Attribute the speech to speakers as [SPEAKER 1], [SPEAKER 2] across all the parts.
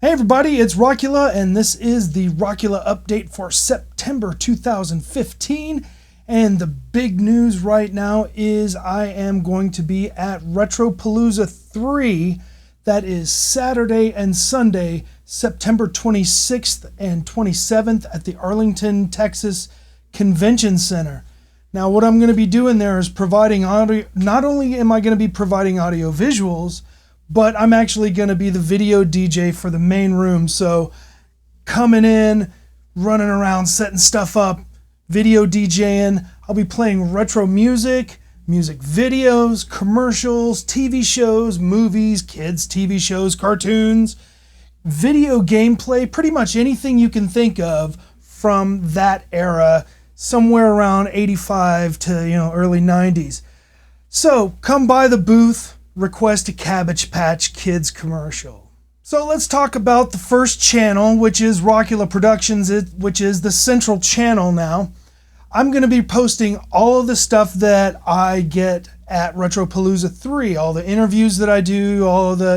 [SPEAKER 1] Hey everybody, it's Rockula, and this is the Rockula update for September 2015. And the big news right now is I am going to be at Retropalooza 3. That is Saturday and Sunday, September 26th and 27th at the Arlington, Texas Convention Center. Now what I'm going to be doing there is providing audio. Not only am I going to be providing audio visuals, but I'm actually going to be the video DJ for the main room. So coming in, running around, setting stuff up, video DJing. I'll be playing retro music, music videos, commercials, TV shows, movies, kids, TV shows, cartoons, video gameplay, pretty much anything you can think of from that era, somewhere around 85 to early 90s. So come by the booth. Request a Cabbage Patch Kids commercial. So let's talk about the first channel, which is Rockula Productions, which is the central channel now. I'm going to be posting all of the stuff that I get at Retropalooza 3, all the interviews that I do,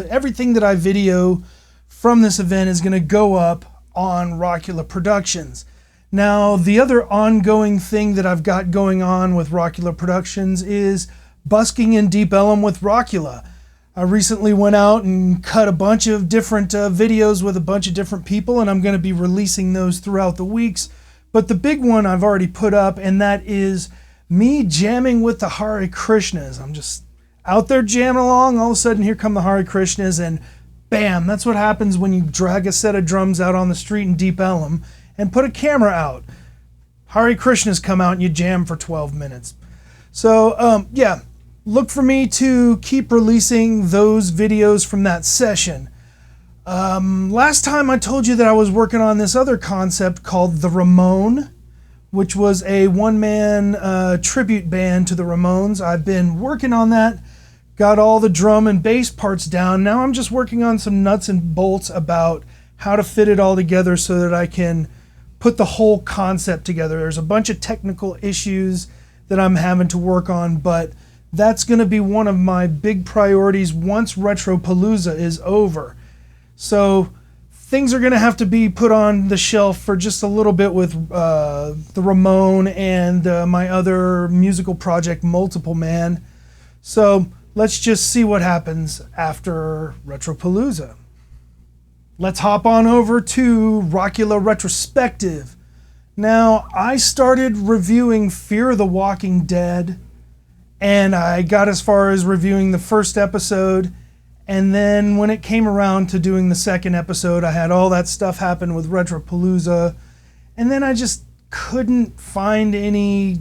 [SPEAKER 1] everything that I video from this event is going to go up on Rockula Productions. Now, the other ongoing thing that I've got going on with Rockula Productions is busking in Deep Ellum with Rockula. I recently went out and cut a bunch of different videos with a bunch of different people, and I'm going to be releasing those throughout the weeks. But the big one I've already put up, and that is me jamming with the Hare Krishnas. I'm just out there jamming along, all of a sudden here come the Hare Krishnas, and bam, that's what happens when you drag a set of drums out on the street in Deep Ellum and put a camera out. Hare Krishnas come out and you jam for 12 minutes. So, yeah. Look for me to keep releasing those videos from that session. Last time I told you that I was working on this other concept called The Ramone, which was a one-man tribute band to the Ramones. I've been working on that, got all the drum and bass parts down. Now I'm just working on some nuts and bolts about how to fit it all together so that I can put the whole concept together. There's a bunch of technical issues that I'm having to work on, but that's going to be one of my big priorities once Retropalooza is over. So things are going to have to be put on the shelf for just a little bit with the Ramone and my other musical project, Multiple Man. So let's just see what happens after Retropalooza. Let's hop on over to Rockula Retrospective. Now, I started reviewing Fear the Walking Dead, and I got as far as reviewing the first episode, and then when it came around to doing the second episode, I had all that stuff happen with Retropalooza, and then I just couldn't find any,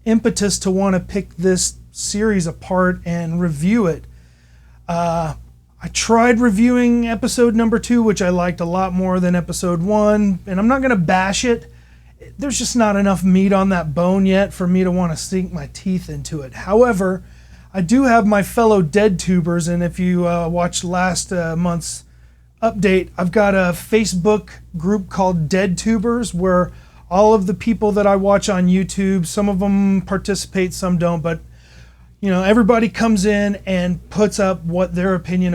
[SPEAKER 1] impetus to want to pick this series apart and review it. I tried reviewing episode number 2, which I liked a lot more than episode 1, and I'm not going to bash it. There's just not enough meat on that bone yet for me to want to sink my teeth into it. However, I do have my fellow Dead Tubers, and if you watched last month's update, I've got a Facebook group called Dead Tubers where all of the people that I watch on YouTube, some of them participate, some don't, but everybody comes in and puts up what their opinion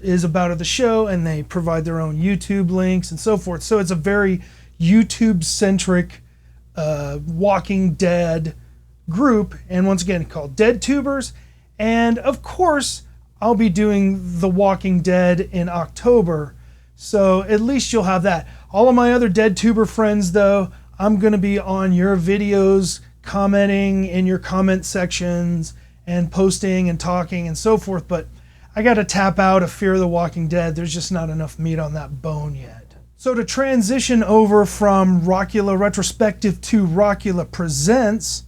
[SPEAKER 1] is about the show, and they provide their own YouTube links and so forth. So it's a very YouTube-centric Walking Dead group, and once again called Dead Tubers. And of course I'll be doing The Walking Dead in October, so at least you'll have that. All of my other Dead Tuber friends, though, I'm going to be on your videos, commenting in your comment sections and posting and talking and so forth, but I got to tap out of Fear the Walking Dead. There's just not enough meat on that bone yet. So to transition over from Rockula Retrospective to Rockula Presents,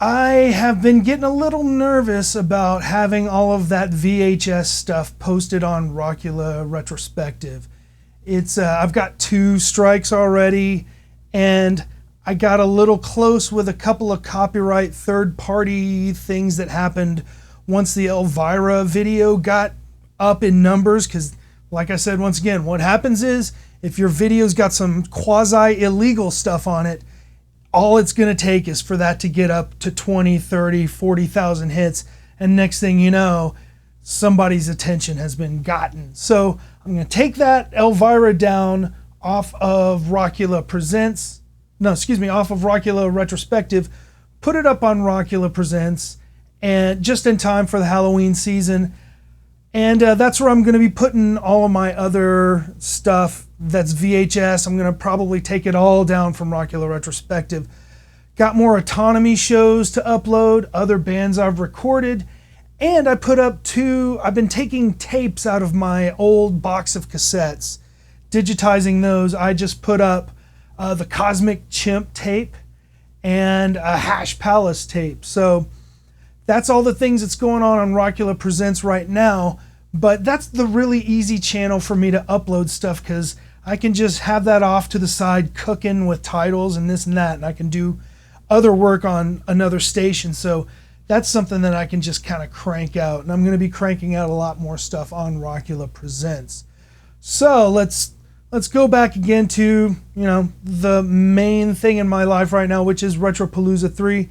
[SPEAKER 1] I have been getting a little nervous about having all of that VHS stuff posted on Rockula Retrospective. I've got 2 strikes already, and I got a little close with a couple of copyright third-party things that happened once the Elvira video got up in numbers, because like I said, once again, what happens is if your video's got some quasi-illegal stuff on it, all it's going to take is for that to get up to 20, 30, 40,000 hits, and next thing you know, somebody's attention has been gotten. So I'm going to take that Elvira down off of Rockula Presents. No, excuse me, off of Rockula Retrospective. Put it up on Rockula Presents, and just in time for the Halloween season. And that's where I'm going to be putting all of my other stuff that's VHS. I'm going to probably take it all down from Rockula Retrospective. Got more autonomy shows to upload, other bands I've recorded, and I put up I've been taking tapes out of my old box of cassettes, digitizing those. I just put up the Cosmic Chimp tape and a Hash Palace tape. So that's all the things that's going on Rockula Presents right now, but that's the really easy channel for me to upload stuff, because I can just have that off to the side cooking with titles and this and that, and I can do other work on another station. So that's something that I can just kind of crank out, and I'm going to be cranking out a lot more stuff on Rockula Presents. So let's go back again to, the main thing in my life right now, which is Retropalooza 3.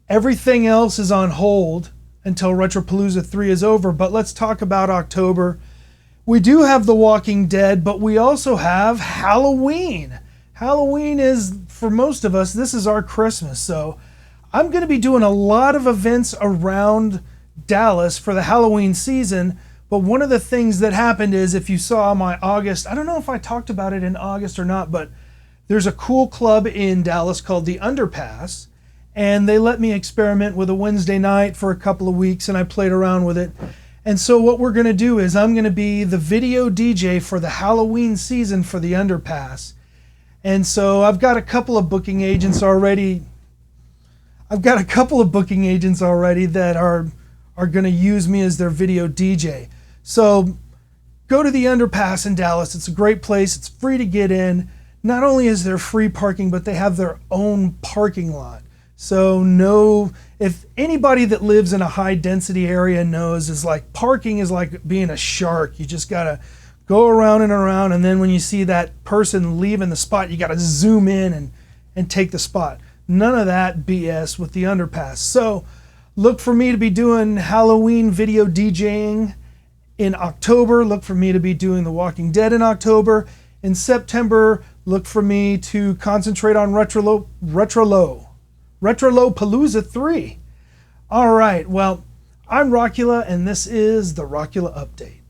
[SPEAKER 1] Everything else is on hold until Retropalooza 3 is over, but let's talk about October. We do have The Walking Dead, but we also have Halloween. Halloween is, for most of us, this is our Christmas. So I'm going to be doing a lot of events around Dallas for the Halloween season. But one of the things that happened is, if you saw my August, I don't know if I talked about it in August or not, but there's a cool club in Dallas called the Underpass. And they let me experiment with a Wednesday night for a couple of weeks, and I played around with it. And so what we're going to do is I'm going to be the video DJ for the Halloween season for the Underpass. And so I've got a couple of booking agents already. that are going to use me as their video DJ. So go to the Underpass in Dallas. It's a great place. It's free to get in. Not only is there free parking, but they have their own parking lot. So if anybody that lives in a high density area knows, is like parking is like being a shark. You just gotta go around and around, and then when you see that person leaving the spot, you gotta zoom in and take the spot. None of that BS with the Underpass. So look for me to be doing Halloween video DJing in October. Look for me to be doing The Walking Dead in October. In September, look for me to concentrate on Retropalooza 3. All right, well, I'm Rockula, and this is the Rockula Update.